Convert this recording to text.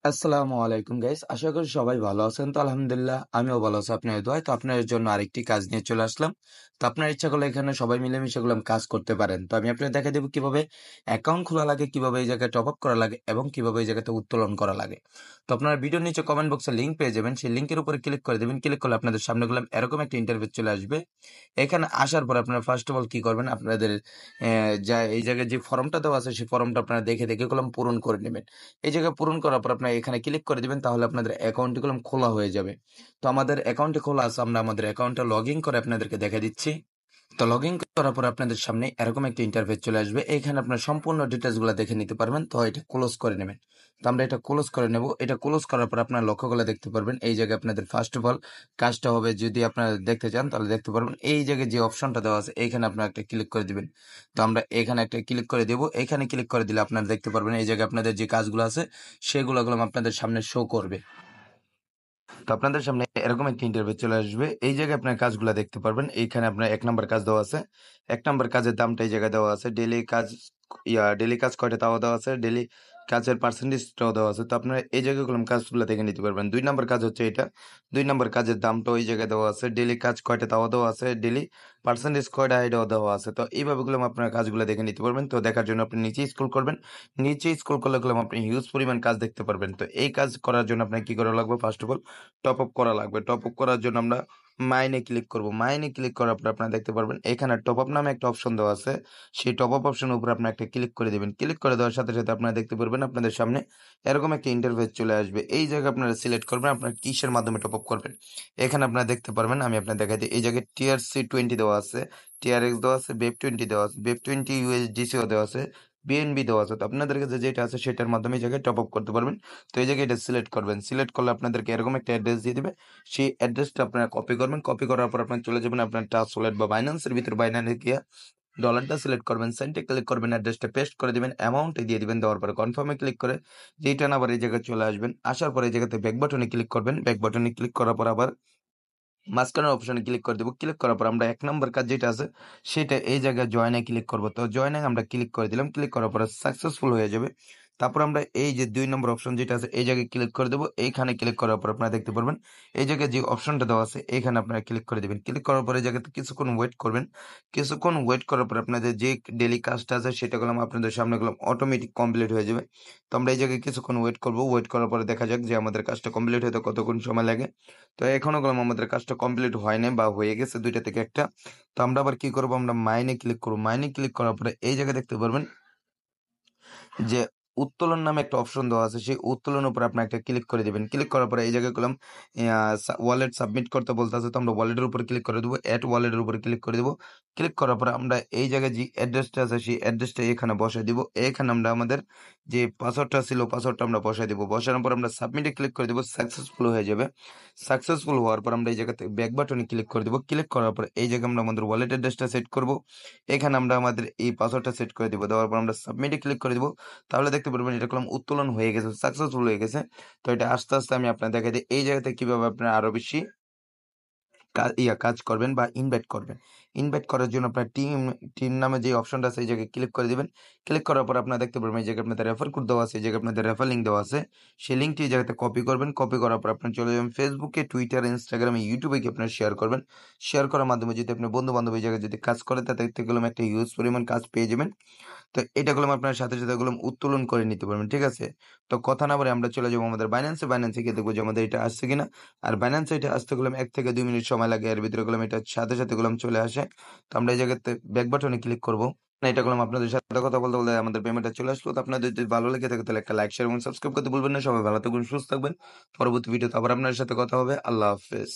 আসসালামু আলাইকুম গাইস, আশা করি সবাই ভালো আছেন। তো আলহামদুলিল্লাহ আমিও ভালো আছি আপনার দোয়ায়। তো আপনাদের জন্য আরেকটি কাজ নিয়ে চলে আসলাম। তো আপনার ইচ্ছা করলে এখানে সবাই মিলেমিশে গুলো কাজ করতে পারেন। তো আমি আপনাকে দেখা দেবো কিভাবে অ্যাকাউন্ট খোলা লাগে, কিভাবে এই জায়গায় টপ আপ করা লাগে এবং কিভাবে এই জায়গাতে উত্তোলন করা লাগে। তো আপনার ভিডিওর নিচে কমেন্ট বক্সে লিঙ্ক পেয়ে যাবেন, সেই লিঙ্কের উপরে ক্লিক করে দেবেন। ক্লিক করলে আপনাদের সামনে গুলো এরকম একটা ইন্টারভিউ চলে আসবে। এখানে আসার পর আপনারা ফার্স্ট অফ অল কি করবেন, আপনাদের যা এই জায়গায় যে ফর্মটা দেওয়া আছে সেই ফর্মটা আপনারা দেখে দেখে কলম পূরণ করে নেবেন। এই জায়গায় পূরণ করার পর আপনারা এখানে ক্লিক করে দিবেন, তাহলে আপনাদের অ্যাকাউন্টটি কলম খোলা হয়ে যাবে। তো আমাদের অ্যাকাউন্টে খোলা আছে, আমরা আমাদের অ্যাকাউন্টটা লগ ইন করে আপনাদেরকে দেখা দিচ্ছি। তো লগ ইন করার পর আপনাদের সামনে এরকম একটা ইন্টারফেস চলে আসবে। এখানে আপনার সম্পূর্ণ ডিটেলস গুলো দেখে নিতে পারবেন। তো এটা ক্লোজ করে নেবেন। তো আমরা এটা ক্লোজ করে নেব। এটা ক্লোজ করার পর আপনার লক্ষ্য করে দেখতে পারবেন এই জায়গায় আপনাদের ফার্স্ট অফ অল কাজটা হবে, যদি আপনারা দেখতে চান তাহলে দেখতে পারবেন। এই জায়গায় যে অপশনটা দেওয়া আছে এখানে আপনারা একটা ক্লিক করে দিবেন। তো আমরা এখানে একটা ক্লিক করে দেব। এখানে ক্লিক করে দিলে আপনারা দেখতে পারবেন এই জায়গায় আপনাদের যে কাজগুলো আছে সেগুলো আপনাদের সামনে শো করবে। তো আপনাদের সামনে এরকম একটা ইন্টারভিউ চলে আসবে। এই জায়গায় আপনার কাজগুলো দেখতে পারবেন। এইখানে আপনার ১ নাম্বার কাজ দেওয়া আছে। ১ নাম্বার কাজের দামটা এই জায়গায় দেওয়া আছে। ডেইলি কাজ কয়টা তাও দেওয়া আছে। ডেইলি কাজের পার্সেন্টেজটাও দেওয়া আছে। তো আপনারা এই জায়গাগুলো কাজগুলো দেখে নিতে পারবেন। ২ নাম্বার কাজ হচ্ছে এটা। ২ নাম্বার কাজের দামটাও এই জায়গায় দেওয়া আছে। ডেইলি কাজ কয়টা তাও দেওয়া আছে। ডেইলি পার্সেন্টেজ কয়টা এটাও দেওয়া আছে। তো এইভাবে আপনারা কাজগুলো দেখে নিতে পারবেন। তো দেখার জন্য আপনি নিচে স্ক্রল করবেন। নিচে স্ক্রল করলে আপনি হিউজ পরিমাণ কাজ দেখতে পারবেন। তো এই কাজ করার জন্য আপনার কি করা লাগবে? First of all top up করা লাগবে। টপ আপ করার জন্য আমরা মাইনে ক্লিক করব। মাইনে ক্লিক করার পর আপনারা দেখতে পারবেন এখানে টপ আপ নামে একটা অপশন দেওয়া আছে। সেই টপ আপ অপশনের উপর আপনারা একটা ক্লিক করে দিবেন। ক্লিক করে দেওয়ার সাথে সাথে আপনারা দেখতে পারবেন আপনাদের সামনে এরকম একটা ইন্টারফেস চলে আসবে। এই জায়গায় আপনারা সিলেক্ট করবেন আপনারা কিসের মাধ্যমে টপ আপ করবেন। এখানে আপনারা দেখতে পারবেন, আমি আপনাদের দেখাই দিই। এই জায়গায় TRC20 দেওয়া আছে, TRX দেওয়া আছে, BEP20 দেওয়া আছে, BEP20 USDCও দেওয়া আছে, BNB দেওয়া আছে। তো আপনাদের কাছে যেটা আছে সেটার মাধ্যমে এই জায়গায় টপ আপ করতে পারবেন। তো এই জায়গায় এটা সিলেক্ট করবেন। সিলেক্ট করলে আপনাদেরকে এরকম একটা অ্যাড্রেস দিয়ে দিবে। সেই অ্যাড্রেসটা আপনারা কপি করবেন। কপি করার পর আপনারা চলে যাবেন আপনার ট্রাস্ট ওয়ালেট বা বাইন্যান্সের ভিতর। বাইন্যান্সে গিয়ে ডলারটা সিলেক্ট করবেন, সেন্টে ক্লিক করবেন, অ্যাড্রেসটা পেস্ট করে দিবেন, অ্যামাউন্ট দিয়ে দিবেন। দেওয়ার পরে কনফার্মে ক্লিক করে রিটার্ন আবার এই জায়গায় চলে আসবেন। আসার পরে এই জায়গাতে ব্যাক বাটনে ক্লিক করবেন। ব্যাক বাটনে ক্লিক করার পর আবার মাঝখানের অপশনে ক্লিক করে দেবো। ক্লিক করার পর আমরা ১ নাম্বার কাজ যেটা আছে সেটা এই জায়গায় জয়েনে ক্লিক করব। তো জয়েনে আমরা ক্লিক করে দিলাম। ক্লিক করার পরে সাকসেসফুল হয়ে যাবে। তারপর আমরা এই যে ২ নম্বর অপশন যেটা আছে এই জায়গায় ক্লিক করে দেবো। এইখানে ক্লিক করার পর আপনারা দেখতে পারবেন এই জায়গায় যে অপশনটা দেওয়া আছে এইখানে আপনারা ক্লিক করে দিবেন। ক্লিক করার পরে এই জায়গাতে কিছুক্ষণ ওয়েট করবেন। কিছুক্ষণ ওয়েট করার পর আপনাদের যে ডেইলি কাজটা আছে সেটা আপনাদের সামনে অটোমেটিক কমপ্লিট হয়ে যাবে। তো আমরা এই জায়গায় কিছুক্ষণ ওয়েট করব। ওয়েট করার পরে দেখা যাক যে আমাদের কাজটা কমপ্লিট হতে কতক্ষণ সময় লাগে। তো এখনো আমাদের কাজটা কমপ্লিট হয় নাই বা হয়ে গেছে ২টা থেকে ১টা। তো আমরা আবার কি করব, আমরা মাইনে ক্লিক করব। মাইনে ক্লিক করার পরে এই জায়গায় দেখতে পারবেন যে উত্তোলন নামে একটা অপশন দেওয়া আছে। সেই উত্তোলনের উপর আপনি একটা ক্লিক করে দিবেন। ক্লিক করার পরে এই জায়গায় ওয়ালেট সাবমিট করতে বলতেছে। তো আমরা ওয়ালেটের উপর ক্লিক করে দেবো। এড ওয়ালেটের উপর ক্লিক করে দেবো। ক্লিক করার পরে আমরা এই জায়গায় যে অ্যাড্রেসটা আছে সেই অ্যাড্রেসটা এখানে বসায় দিব। এখানে আমরা আমাদের যে পাসওয়ার্ডটা ছিল পাসওয়ার্ডটা আমরা বসায় দিব। বসানোর পর আমরা সাবমিটে ক্লিক করে দেবো। সাকসেসফুল হয়ে যাবে। সাকসেসফুল হওয়ার পর আমরা এই জায়গাতে ব্যাক বাটনে ক্লিক করে দেবো। ক্লিক করার পর এই জায়গায় আমরা আমাদের ওয়ালেট অ্যাড্রেসটা সেট করব। এখানে আমরা আমাদের এই পাসওয়ার্ডটা সেট করে দিব। দেওয়ার পর আমরা সাবমিটে ক্লিক করে দিব। তাহলে দেখতে পারবেন এটা উত্তোলন হয়ে গেছে, সাকসেসফুল হয়ে গেছে। তো এটা আস্তে আস্তে আমি আপনার দেখাই দিই এই জায়গাতে কিভাবে আপনারা আরো বেশি কাজ করবেন বা ইনভাইট করবেন। ইনভাইট করার জন্য আপনার টিম নামে যে অপশনটা আছে এই জায়গায় ক্লিক করে দিবেন। ক্লিক করার পর আপনারা দেখতে পারবেন এই জায়গায় আপনাদের রেফার কোড দেওয়া আছে, এই জায়গায় আপনাদের রেফার লিঙ্ক দেওয়া আছে। সেই লিঙ্কটি এই জায়গাতে কপি করবেন। কপি করার পর আপনারা চলে যাবেন ফেসবুকে, টুইটারে, ইনস্টাগ্রামে, ইউটিউবে কি আপনারা শেয়ার করবেন। শেয়ার করার মাধ্যমে যদি আপনার বন্ধু-বান্ধব এই জায়গায় যদি কাজ করে তাদের থেকে একটা হিউজ পরিমাণ কাজ পেয়ে যাবেন। তো এটা আপনার সাথে সাথে উত্তোলন করে নিতে পারবেন। ঠিক আছে? তো কথা না বলে আমরা চলে যাবো আমাদের বাইন্যান্সে। বাইন্যান্সে গিয়ে দেখবো যে আমাদের এটা আসছে কিনা। আর বাইন্যান্সে এটা আসতে ১ থেকে ২ মিনিট সময় লাগে। এর ভিতরে এটা সাথে সাথে চলে আসে। তো আমরা এই জায়গাতে ব্যাক বাটনে ক্লিক করব। এটা আপনাদের সাথে কথা বলতে বলতে আমাদের পেমেন্টটা চলে আসলো। তো আপনাদের যদি ভালো লেগে থাকে তাহলে একটা লাইক, শেয়ার এবং সাবস্ক্রাইব করতে ভুলবেন না। সবাই ভালো থাকবেন, সুস্থ থাকবেন। পরবর্তী ভিডিওতে আবার আপনার সাথে কথা হবে। আল্লাহ হাফেজ।